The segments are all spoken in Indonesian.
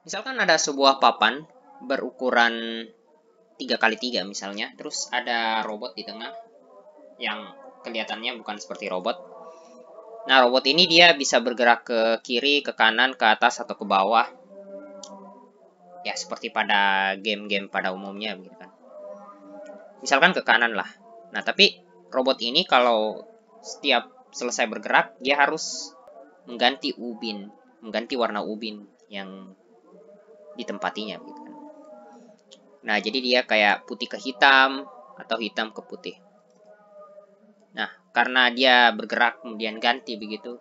Misalkan ada sebuah papan berukuran 3x3 misalnya, terus ada robot di tengah yang kelihatannya bukan seperti robot. Nah, robot ini dia bisa bergerak ke kiri, ke kanan, ke atas, atau ke bawah. Ya, seperti pada game-game pada umumnya gitu kan. Misalkan ke kanan lah. Nah, tapi robot ini kalau setiap selesai bergerak, dia harus mengganti warna ubin yang ditempatinya gitu kan. Nah, jadi dia kayak putih ke hitam atau hitam ke putih. Nah, karena dia bergerak kemudian ganti begitu,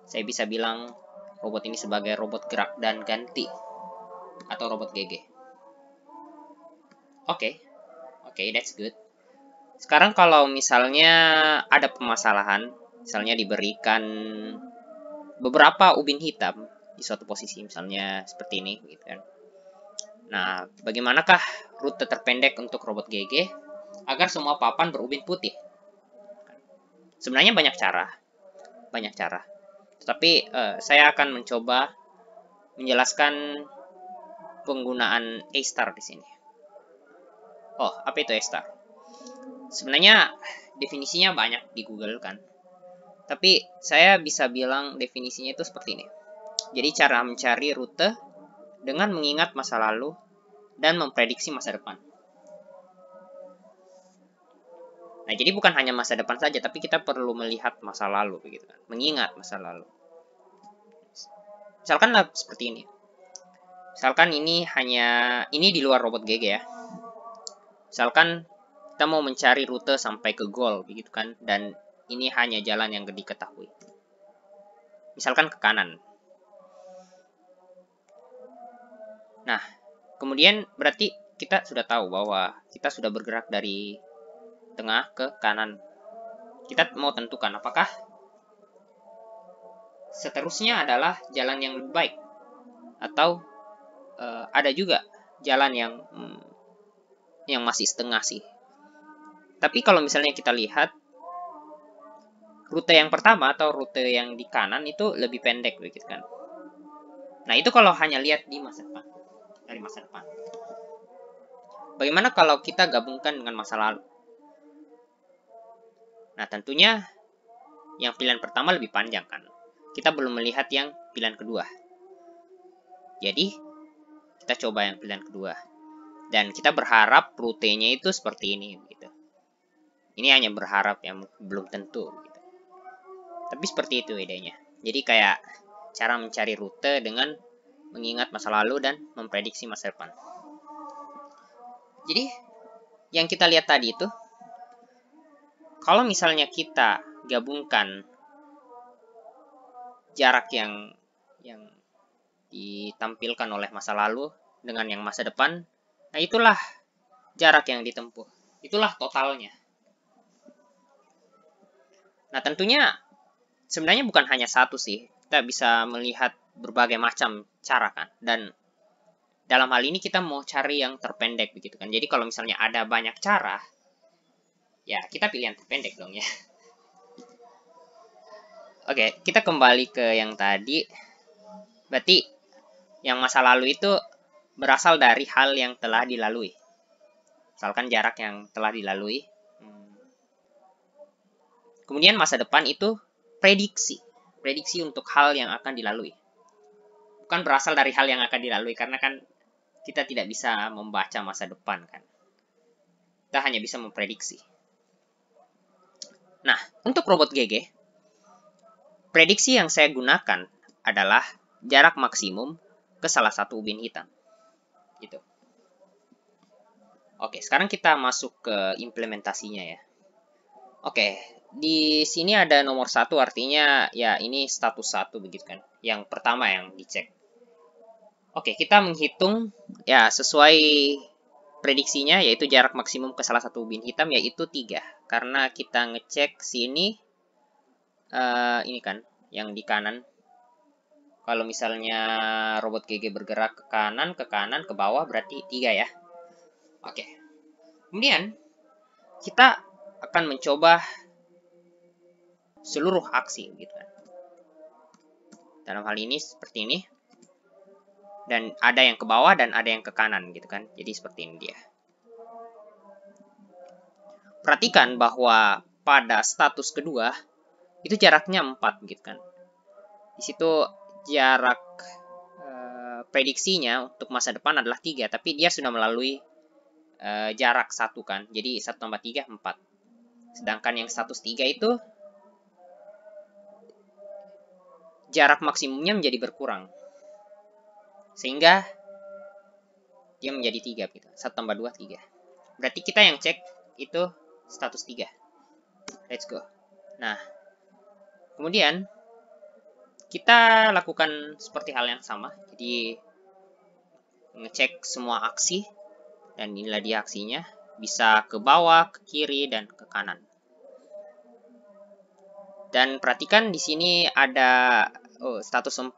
saya bisa bilang robot ini sebagai robot gerak dan ganti atau robot GG. Oke, that's good. Sekarang kalau misalnya ada permasalahan, misalnya diberikan beberapa ubin hitam di suatu posisi, misalnya seperti ini, gitu kan. Nah, bagaimanakah rute terpendek untuk robot GG agar semua papan berubin putih? Sebenarnya banyak cara. Tetapi saya akan mencoba menjelaskan penggunaan A-star di sini. Oh, apa itu A-star? Sebenarnya definisinya banyak di Google kan. Tapi saya bisa bilang definisinya itu seperti ini. Jadi cara mencari rute dengan mengingat masa lalu dan memprediksi masa depan. Nah, jadi bukan hanya masa depan saja, tapi kita perlu melihat masa lalu begitu kan. Mengingat masa lalu. Misalkanlah seperti ini. Misalkan ini di luar robot GG ya. Misalkan kita mau mencari rute sampai ke goal begitu kan, dan ini hanya jalan yang diketahui. Misalkan ke kanan. Nah, kemudian berarti kita sudah tahu bahwa kita sudah bergerak dari tengah ke kanan. Kita mau tentukan apakah seterusnya adalah jalan yang lebih baik atau ada juga jalan yang masih setengah sih. Tapi kalau misalnya kita lihat rute yang pertama atau rute yang di kanan itu lebih pendek begitu kan. Nah, itu kalau hanya lihat di masa depan, dari masa depan. Bagaimana kalau kita gabungkan dengan masa lalu? Nah, tentunya yang pilihan pertama lebih panjang kan. Kita belum melihat yang pilihan kedua. Jadi, kita coba yang pilihan kedua. Dan kita berharap rutenya itu seperti ini gitu. Ini hanya berharap yang belum tentu gitu. Tapi seperti itu idenya. Jadi kayak cara mencari rute dengan mengingat masa lalu dan memprediksi masa depan. Jadi, yang kita lihat tadi itu, kalau misalnya kita gabungkan jarak yang ditampilkan oleh masa lalu dengan yang masa depan, nah itulah jarak yang ditempuh. Itulah totalnya. Nah, tentunya sebenarnya bukan hanya satu sih. Kita bisa melihat berbagai macam cara kan. Dan dalam hal ini kita mau cari yang terpendek begitu kan. Jadi kalau misalnya ada banyak cara, ya kita pilih yang terpendek dong ya. Oke, kita kembali ke yang tadi. Berarti yang masa lalu itu berasal dari hal yang telah dilalui. Misalkan jarak yang telah dilalui. Kemudian masa depan itu prediksi. Prediksi untuk hal yang akan dilalui. Bukan berasal dari hal yang akan dilalui, karena kan kita tidak bisa membaca masa depan kan. Kita hanya bisa memprediksi. Nah, untuk robot GG, prediksi yang saya gunakan adalah jarak maksimum ke salah satu ubin hitam. Gitu. Oke, sekarang kita masuk ke implementasinya ya. Oke, di sini ada nomor 1, artinya ya ini status 1 begitu kan. Yang pertama yang dicek. Oke, kita menghitung ya sesuai prediksinya, yaitu jarak maksimum ke salah satu ubin hitam yaitu 3. Karena kita ngecek sini ini kan yang di kanan. Kalau misalnya robot GG bergerak ke kanan, ke bawah berarti 3 ya. Oke. Kemudian kita akan mencoba seluruh aksi gitu kan. Dalam hal ini seperti ini. Dan ada yang ke bawah dan ada yang ke kanan gitu kan. Jadi seperti ini dia. Perhatikan bahwa pada status kedua itu jaraknya 4 gitu kan. Di situ jarak prediksinya untuk masa depan adalah 3, tapi dia sudah melalui jarak 1 kan. Jadi 1 tambah 3 4. Sedangkan yang status 3 itu jarak maksimumnya menjadi berkurang. Sehingga dia menjadi 3 gitu. 1 tambah 2 3. Berarti kita yang cek itu status 3. Let's go. Nah, kemudian kita lakukan seperti hal yang sama. Jadi ngecek semua aksi, dan inilah dia aksinya. Bisa ke bawah, ke kiri, dan ke kanan. Dan perhatikan di sini ada status 4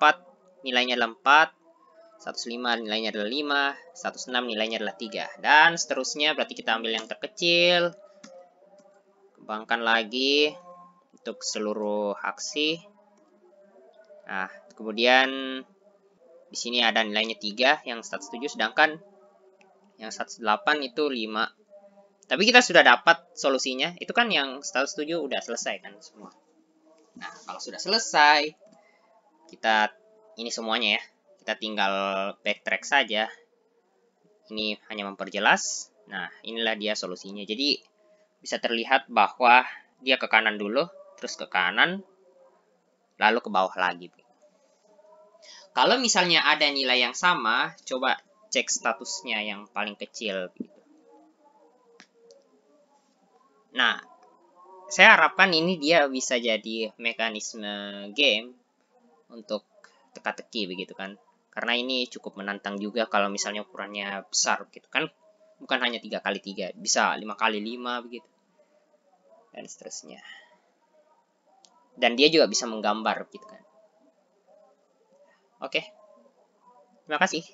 nilainya adalah 4, status 5 nilainya adalah 5, status 6 nilainya adalah 3, dan seterusnya. Berarti kita ambil yang terkecil, kembangkan lagi untuk seluruh aksi. Nah, kemudian di sini ada nilainya 3 yang status 7, sedangkan yang status 8 itu 5. Tapi kita sudah dapat solusinya. Itu kan yang status 7 udah selesai kan semua. Nah, kalau sudah selesai, kita ini semuanya ya. Kita tinggal backtrack saja. Ini hanya memperjelas. Nah, inilah dia solusinya. Jadi, bisa terlihat bahwa dia ke kanan dulu, terus ke kanan, lalu ke bawah lagi. Kalau misalnya ada nilai yang sama, coba cek statusnya yang paling kecil. Nah, saya harapkan ini dia bisa jadi mekanisme game untuk teka-teki begitu kan. Karena ini cukup menantang juga kalau misalnya ukurannya besar gitu kan. Bukan hanya 3x3, bisa 5x5 begitu. Dan seterusnya. Dan dia juga bisa menggambar gitu kan. Oke. Terima kasih.